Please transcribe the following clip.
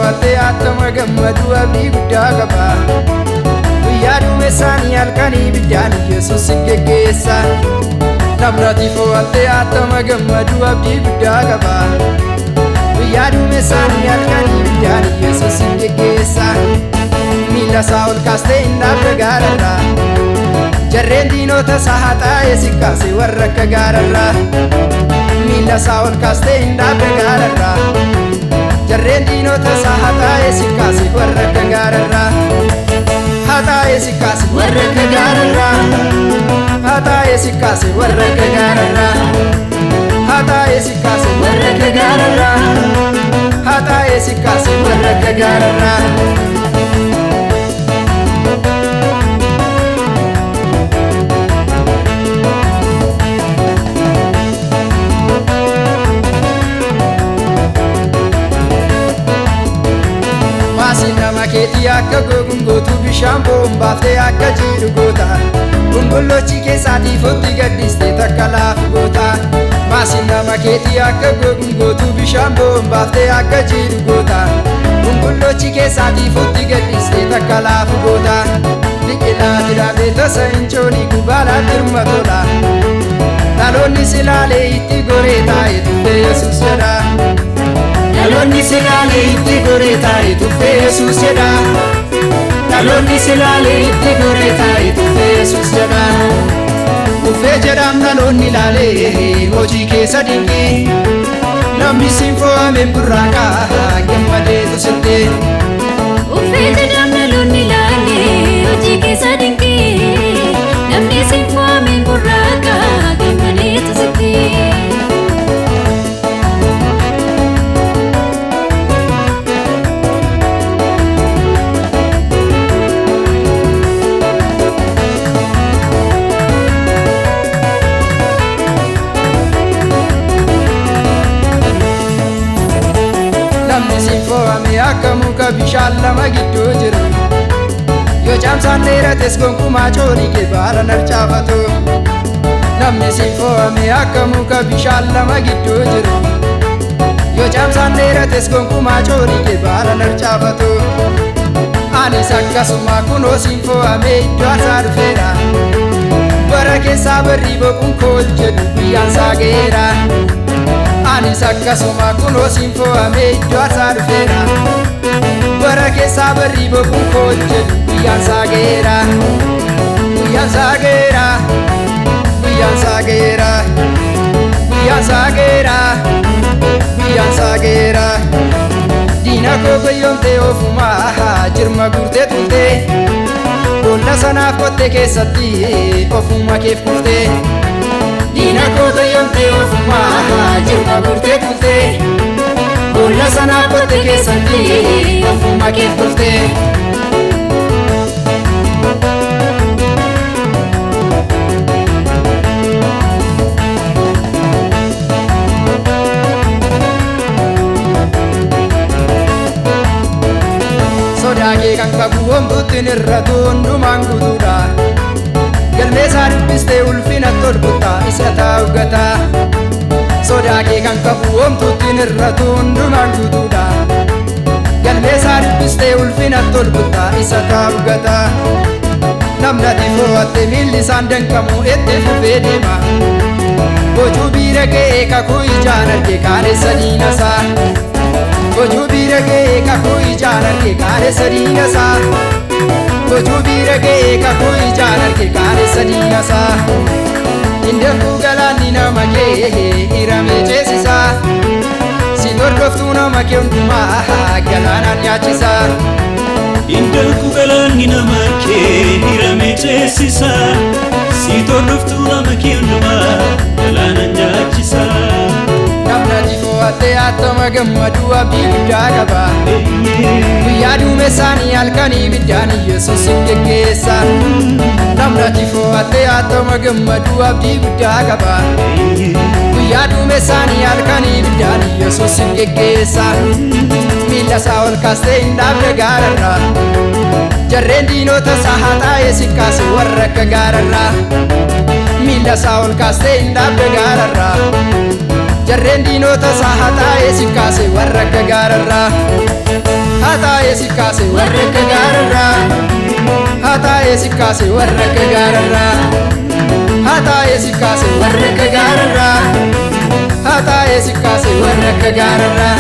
fo'attee attama gammadu abdii guddaa qaba. Guyyaa duumessaanii halkanii ibiddaan Yesuus si geggeessa. Namni fo'attee attama gammadu abdii guddaa qaba. Guyyaa duumessaanii halkanii ibiddaan Yesuus si geggeessa. Miila isaa ol kaastee hin dhaabde gaararraa. Jarreen diinota isaa haxaa'ee si kaase warra akka gaararraa. Miila isaa ol kaastee hin dhaabde gaararraa. Jarreen diinota isaa haxaa'ee si kaase warra akka gaararraa. Haxaa'ee si kaase warra akka gaararraa. Haxaa'ee si kaase warra akka gaararraa. Haxaa'ee si kaase warra akka gaararraa. Haxaa'ee si kaase warra akka gaararraa. Keetii akka goguun gootuu bishaan boombaaftee akka jiidhu goota. Gungullochi keessaatii fotti gaddistee takka laafu goota. Maasiin nama keetii akka goguun gootuu bishaan boombaaftee akka jiidhu goota. Gungullochi keessaatii fotti gaddistee takka laafu goota. Biqilaati dhaabee tasa hin coonii gubaalaatti hirma tola. Dhaloonni silaalee itti goree taa'ee tuffee Yesuus jedha. Dhaloonni silaalee itti goree taa'ee tuffee Yesuus jedha. Dhaloonni silaalee itti goree taa'ee tuffee Yesuus jedha. Tuffee jedhaam dhaloonni ilaalee hojii keessa dinqii. Namni siin fo'ameen burraaqaa gammadeetu sirtee. Tuffee jedhaam dhaloonni ilaalee hojii keessa dinqii. Namni siin fo'ameen burraaqaa gammadeetu sirtee. Akka muka bishaan lama gidduu jiru. Yoo caamsaan dheerates gonkumaa coolii kee baala narcaafatu. Namni siin fo'ame akka muka bishaan lama gidduu jiru. Yoo caamsaan dheerates gonkumaa coolii kee baala narcaafatu. Anis akkasuma kunoo siin fo'ame iddoo aarsaa dhufeera. Bara keessaa barrii boquun kool jedhu guyyaan isaa ga'eera. Anis akkasuma kunoo siin fo'ame iddoo aarsaa dhufeera. Bara keessaa barrii boquun kool jedhu guyyaan isaa ga'eera. Guyyaan isaa ga'eera. Guyyaan isaa ga'eera. Guyyaan isaa ga'eera. Guyyaan isaa ga'eera. Diina koo gayyoomtee ofumaa jirma guurtee turtee. Boolla sanaaf qottee keessatti ofuma keef kuftee. Diina koo gayyoomtee ofumaa jirma guurtee turtee. Boolla sanaaf qottee keessatti ofuma keef kuftee. Sodaa kee kan qabu homtuuttiin irratu hundumaan guutuudha. Galmee isaa dubbistee ulfina tolbutta isa taa'u gata. Sodaa kee kan qabu homtuuttiin irratu hundumaan guutuudha. Galmee isaa dubbistee ulfina tolbutta isa taa'u gata. Namni ati fo'atte miilli isaan danqamu itti fufee deema. Boojuu biira ga'ee kakuu ijaan arge qaanessa diinasaa. Boojuu biira ga'ee kakuu ijaan arge qaanessa diinasaa. Boojuu biira ga'ee kakuu ijaan arge qaanessa diinasaa. Indankuu galaanni nama kee hiramee ceesisaa. Si hordoftuu nama kee hundumaa galaanaan nyaachisaa. Indankuu galaanni nama kee hiramee ceesisaa. Si hordoftuu nama kee hundumaa galaanaan nyaachisaa. Namni ati fo'attee attama gammadu abdii guddaa qaba. Guyyaa duumessaanii halkanii ibiddaan Yesuus si geggeessa. Namni ati fo'attee attama gammadu abdii guddaa qaba. Guyyaa duumessaanii halkanii ibiddaan Yesuus si geggeessa. Miila isaa ol kaastee hin dhaabde gaararraa. Jarreen diinota isaa haxaa'ee si kaase warra akka gaararraa. Miila isaa ol kaastee hin dhaabde gaararraa. Jarreen diinota isaa haxaa'ee si kaase warra akka gaararraa. hataa'ee si kaase warra akka gaararraa hataa'ee si kaase warra akka gaararraa hataa'ee si kaase warra akka gaararraa hataa'ee si kaase warra akka gaararraa